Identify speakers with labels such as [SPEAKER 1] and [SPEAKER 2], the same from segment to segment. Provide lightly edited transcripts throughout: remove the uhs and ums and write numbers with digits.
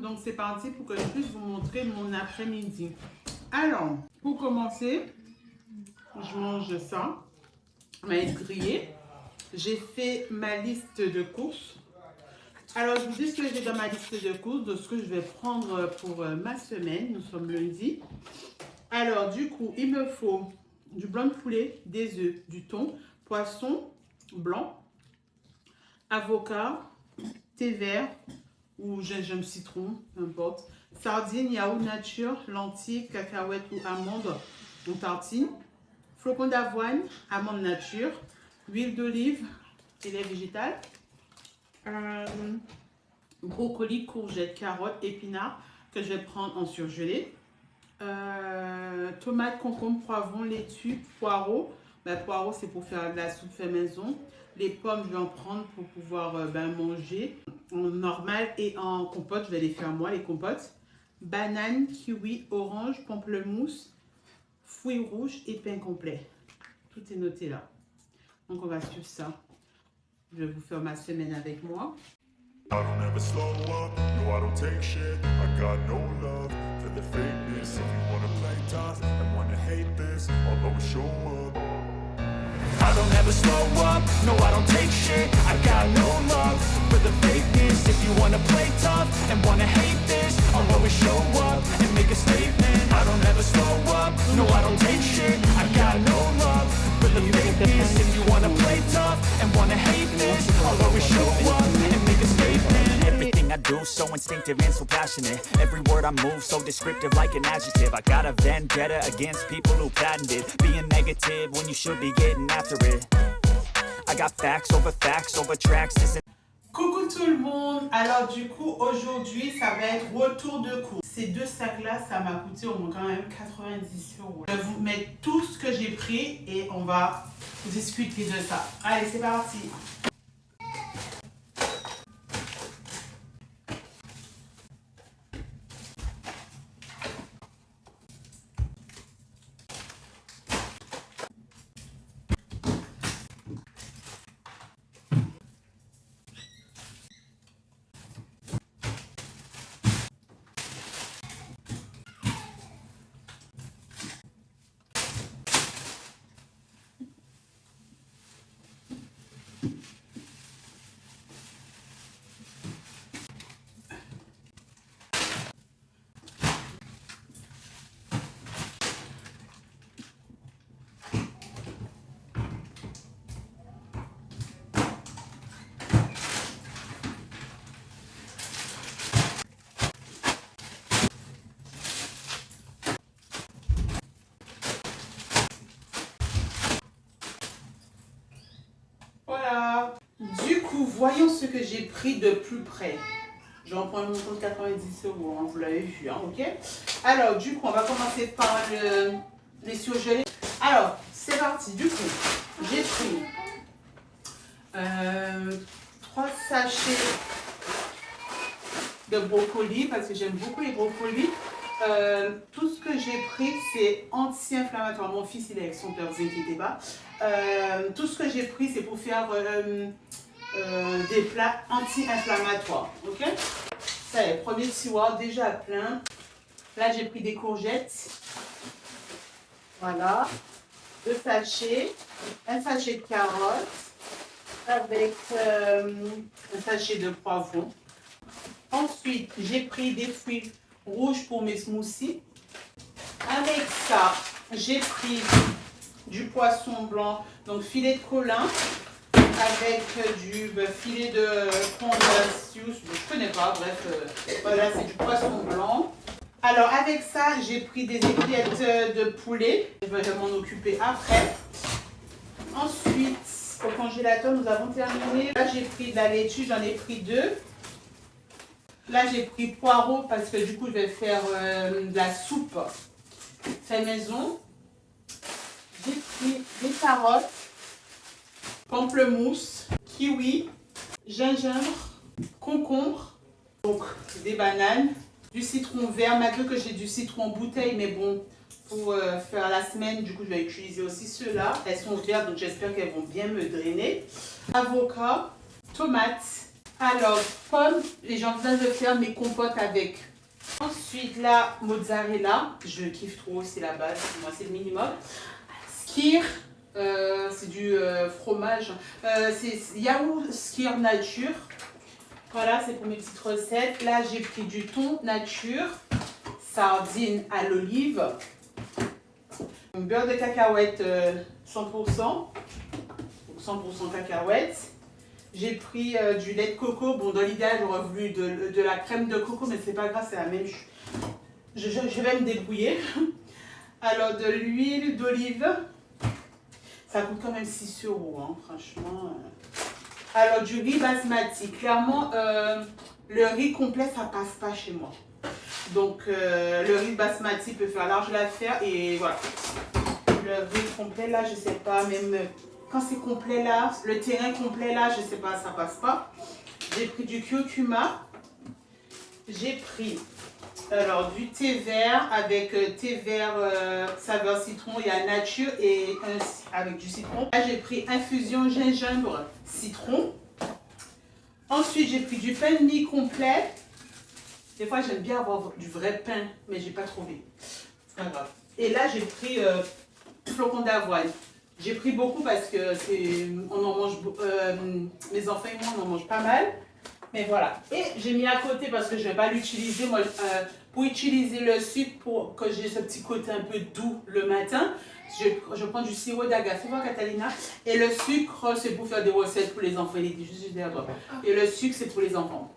[SPEAKER 1] donc c'est parti pour que je puisse vous montrer mon après-midi. Alors, pour commencer, je mange ça, maïs grillé. J'ai fait ma liste de courses. Alors, je vous dis ce que j'ai dans ma liste de courses, de ce que je vais prendre pour ma semaine. Nous sommes lundi. Alors, du coup, il me faut du blanc de poulet, des œufs, du thon, poisson blanc, avocat, thé vert ou gingembre citron, peu importe, sardines, yaourt nature, lentilles, cacahuètes ou amandes en tartine, flocons d'avoine, amandes nature, huile d'olive et lait végétal, brocoli, courgettes, carottes, épinards que je vais prendre en surgelé, tomates, concombres, poivrons, laitue, poireaux. Poireaux, c'est pour faire de la soupe fait maison. Les pommes, je vais en prendre pour pouvoir manger en normal et en compote. Je vais les faire moi, les compotes. Banane, kiwi, orange, pamplemousse, fruits rouges et pain complet. Tout est noté là. Donc, on va suivre ça. Je vais vous faire ma semaine avec moi.
[SPEAKER 2] I don't ever slow up, no I don't take shit. I got no love for the fakeness. If you wanna play tough and wanna hate this, I'll always show up. I don't ever slow up, no I don't take shit. I got no love for the fakeness. If you wanna play tough and wanna hate this, I'll always show up and make a statement. I don't ever slow up, no I don't take shit. I got no love for the fakeness. If you wanna play tough and wanna hate this, I'll always show up and make a statement.
[SPEAKER 3] Everything I do so instinctive and so passionate. Every word I move so descriptive like an adjective. I got a vendetta against people who patented being negative when you should be getting after it. I got facts over tracks.
[SPEAKER 1] Coucou tout le monde. Alors du coup aujourd'hui ça va être retour de course. Ces deux sacs là ça m'a coûté au moins quand même 90 €. Je vais vous mettre tout ce que j'ai pris et on va discuter de ça. Allez c'est parti. Voilà. Du coup, voyons ce que j'ai pris de plus près. Je vais en prendre mon compte 90 €, hein, vous l'avez vu, hein, ok? Alors, du coup, on va commencer par les surgelés. Alors, c'est parti. Du coup, j'ai pris 3 sachets de brocolis parce que j'aime beaucoup les brocolis. Tout ce que j'ai pris, c'est anti-inflammatoire. Mon fils, il est avec son père, vous inquiétez pas. Tout ce que j'ai pris, c'est pour faire des plats anti-inflammatoires. Ok? Ça y est, premier tiroir déjà plein. Là, j'ai pris des courgettes. Voilà. 2 sachets. Un sachet de carottes. Avec un sachet de poivrons. Ensuite, j'ai pris des fruits rouges pour mes smoothies. Avec ça, j'ai pris du poisson blanc, donc filet de colin, avec du filet de Condasius, je connais pas, bref, voilà, c'est du poisson blanc. Alors avec ça, j'ai pris des épilettes de poulet, je vais m'en occuper après. Ensuite, au congélateur, nous avons terminé. Là, j'ai pris de la laitue, j'en ai pris 2. Là, j'ai pris poireaux parce que du coup, je vais faire de la soupe fait maison. J'ai pris des carottes, pamplemousse, kiwi, gingembre, concombre, donc des bananes, du citron vert, malgré que j'ai du citron en bouteille, mais bon, pour faire la semaine, du coup, je vais utiliser aussi ceux-là. Elles sont vertes, donc j'espère qu'elles vont bien me drainer. Avocat, tomates, Alors, pommes, et j'envisage de faire mes compotes avec. Ensuite, la mozzarella, je kiffe trop, c'est la base, pour moi c'est le minimum. Skyr, c'est du fromage, c'est yaourt skyr nature. Voilà, c'est pour mes petites recettes. Là, j'ai pris du thon nature, sardines à l'olive, beurre de cacahuète 100%, 100% cacahuètes. J'ai pris du lait de coco. Bon, dans l'idéal, j'aurais voulu de la crème de coco, mais c'est pas grave, c'est la même chose. Je vais me débrouiller. Alors, de l'huile d'olive. Ça coûte quand même 6 €, hein, franchement. Alors, du riz basmati. Clairement, le riz complet, ça passe pas chez moi. Donc, le riz basmati peut faire large l'affaire. Et voilà. Le riz complet, là, je sais pas, même quand c'est complet là, le terrain complet là, je sais pas, ça passe pas. J'ai pris du curcuma. J'ai pris alors du thé vert avec thé vert saveur citron. Il y a nature et avec du citron. Là, j'ai pris infusion gingembre citron. Ensuite, j'ai pris du pain de mie complet. Des fois, j'aime bien avoir du vrai pain, mais j'ai pas trouvé. C'est pas grave. Et là, j'ai pris flocons d'avoine. J'ai pris beaucoup parce que on en mange, mes enfants et moi on en mange pas mal. Mais voilà. Et j'ai mis à côté parce que je ne vais pas l'utiliser. Moi, pour utiliser le sucre, pour que j'ai ce petit côté un peu doux le matin, je prends du sirop d'agave. Fais voir, Catalina. Et le sucre, c'est pour faire des recettes pour les enfants. Il est juste derrière toi. Et le sucre, c'est pour les enfants.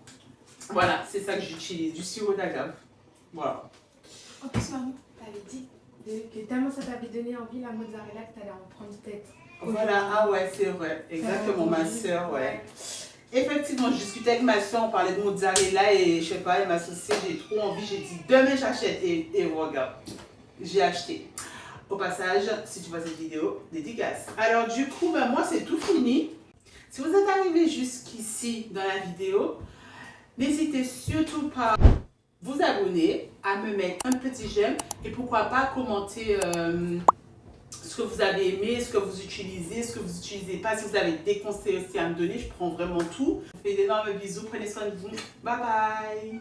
[SPEAKER 1] Voilà, c'est ça que j'utilise. Du sirop d'agave. Voilà.
[SPEAKER 4] En plus, maman, t'avais dit que tellement ça t'avait donné envie la mozzarella que t'allais en prendre tête.
[SPEAKER 1] Voilà, ah ouais, c'est vrai. Exactement, ma soeur, ouais. Effectivement, je discutais avec ma soeur, on parlait de mozzarella et je sais pas, elle m'a associé, j'ai trop envie, j'ai dit demain j'achète et regarde, j'ai acheté. Au passage, si tu vois cette vidéo, dédicace. Alors du coup, ben, moi c'est tout fini. Si vous êtes arrivé jusqu'ici dans la vidéo, n'hésitez surtout pas à vous abonner, à me mettre un petit j'aime et pourquoi pas commenter ce que vous avez aimé, ce que vous utilisez, ce que vous n'utilisez pas. Si vous avez des conseils aussi à me donner, je prends vraiment tout. Je vous fais d'énormes bisous, prenez soin de vous. Bye bye.